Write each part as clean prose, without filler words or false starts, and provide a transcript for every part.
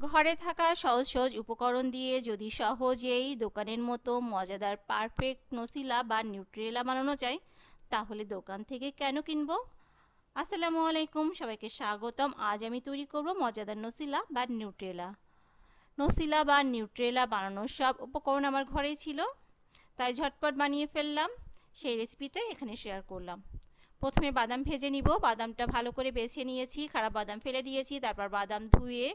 ঘরে থাকা সহজ সহজ উপকরণ দিয়ে যদি সহজেই দোকানের মতো মজাদার পারফেক্ট নসিলা বা নিউট্রেলা বানানো যায়, তাহলে দোকান থেকে কেন কিনবো? আসসালামু আলাইকুম, সবাইকে স্বাগতম। আজ আমি তৈরি করব মজাদার নসিলা বা নিউট্রেলা। নসিলা বা নিউট্রেলা বানানোর সব উপকরণ আমার ঘরেই ছিল, তাই ঝটপট বানিয়ে ফেললাম। সেই রেসিপিটাই এখানে শেয়ার করলাম। প্রথমে বাদাম ভেজে নিব। বাদামটা ভালো করে বেছে নিয়েছি, খারাপ বাদাম ফেলে দিয়েছি। তারপর বাদাম ধুয়ে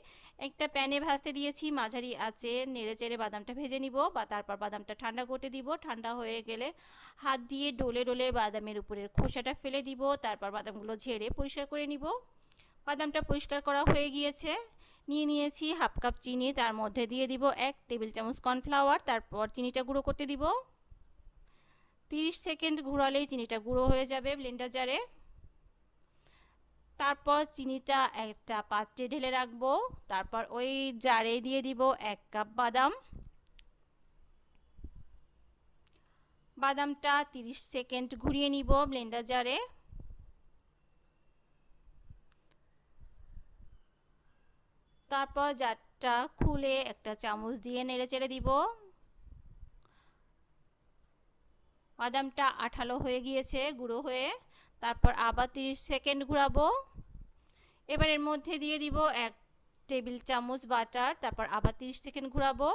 একটা প্যানে ভাজতে দিয়েছি। মাঝারি আঁচে নেড়ে চেড়ে বাদামটা ভেজে নিব, বা তারপর বাদামটা ঠান্ডা করতে দিব। ঠান্ডা হয়ে গেলে হাত দিয়ে ডলে ডলে বাদামের উপরের খোসাটা ফেলে দিব। তারপর বাদামগুলো ঝেড়ে পরিষ্কার করে নিব। বাদামটা পরিষ্কার করা হয়ে গিয়েছে। নিয়ে নিয়েছি হাফ কাপ চিনি, তার মধ্যে দিয়ে দিব 1 টেবিল চামচ কর্নফ্লাওয়ার। তারপর চিনিটা গুঁড়ো করতে দিব। 30 সেকেন্ড ঘোরালেই চিনিটা গুঁড়ো হয়ে যাবে ব্লেন্ডার জারে। তারপর চিনিটা একটা পাত্রে ঢেলে রাখবো। তারপর ওই জারে দিয়ে দিব 1 কাপ বাদাম। বাদামটা 30 সেকেন্ড ঘুরিয়ে নিব ব্লেন্ডার জারে। তারপর জারটা খুলে একটা চামচ দিয়ে নেড়ে চেড়ে দিব। বাদামটা আঠালো হয়ে গিয়েছে গুঁড়ো হয়ে। তারপর আবার 30 সেকেন্ড ঘোরাবো। এবার এর মধ্যে দিয়ে দিব 1 টেবিল চামচ বাটার। তারপর আবার 30 সেকেন্ড ঘোরাবো।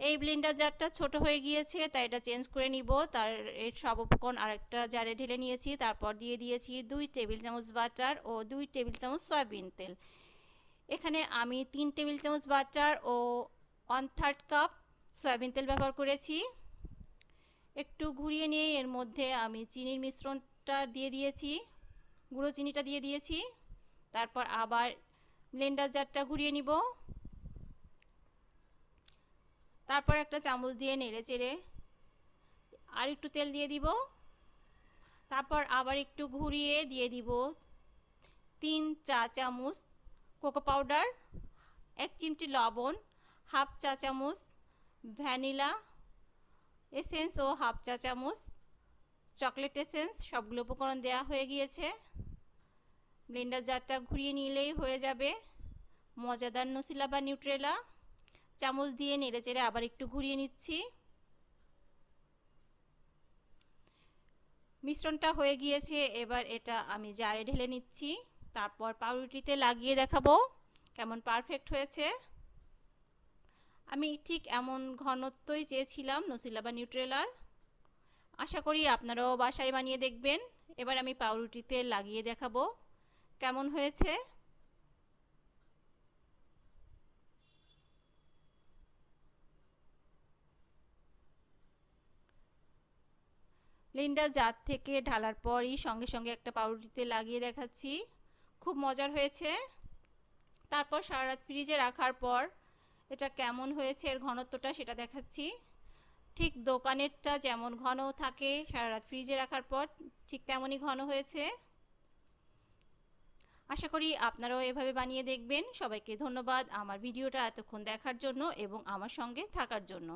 এই ব্লেন্ডার জারটা ছোট হয়ে গিয়েছে, তাই এটা চেঞ্জ করে নিব। তার এর সব উপকরণ আরেকটা জারে ঢেলে নিয়েছি। তারপর দিয়ে দিয়েছি 2 টেবিল চামচ বাটার ও 2 টেবিল চামচ সয়াবিন তেল। এখানে আমি 3 টেবিল চামচ বাটার ও 1/3 কাপ সয়াবিন তেল ব্যবহার করেছি। একটু ঘুরিয়ে নিয়ে এর মধ্যে আমি চিনির মিশ্রণটা দিয়ে দিয়েছি, গুঁড়ো চিনিটা দিয়ে দিয়েছি। তারপর আবার ব্লেন্ডার জারটা ঘুরিয়ে নিব। তারপর একটা চামচ দিয়ে নেড়ে চেড়ে আর একটু তেল দিয়ে দিব। তারপর আবার একটু ঘুরিয়ে দিয়ে দিব 3 চা চামচ কোকো পাউডার, 1 চিমটি লবণ, হাফ চা চামচ ভ্যানিলা এসেন্স ও হাফ চা চামচ চকলেট এসেন্স। সবগুলো উপকরণ দেওয়া হয়ে গিয়েছে। ব্লেন্ডার জারটা ঘুরিয়ে নিলেই হয়ে যাবে মজাদার নসিলা বা নিউট্রেলা। চামচ দিয়ে নেড়ে চেড়ে আবার একটু ঘুরিয়ে নিচ্ছি। মিশ্রণটা হয়ে গিয়েছে, এবার এটা আমি জারে ঢেলে নিচ্ছি। তারপর পাউরুটিতে লাগিয়ে দেখাবো কেমন পারফেক্ট হয়েছে। আমি ঠিক এমন ঘনত্বই চেয়েছিলাম নসিলা বা নিউট্রেলার। আশা করি আপনারাও বাসায় বানিয়ে দেখবেন। এবার আমি পাউরুটিতে লাগিয়ে দেখাবো কেমন হয়েছে। ব্লেন্ডার জার থেকে ঢালার পরই সঙ্গে সঙ্গে একটা পাউরুটিতে লাগিয়ে দেখাচ্ছি। খুব মজার হয়েছে। তারপর সারা রাত ফ্রিজে রাখার পর এটা কেমন হয়েছে এর ঘনত্বটা সেটা দেখাচ্ছি। ঠিক দোকানেরটা যেমন ঘন থাকে সারা রাত ফ্রিজে রাখার পর, ঠিক তেমনই ঘন হয়েছে। আশা করি আপনারাও এভাবে বানিয়ে দেখবেন। সবাইকে ধন্যবাদ আমার ভিডিওটা এতক্ষণ দেখার জন্য এবং আমার সঙ্গে থাকার জন্য।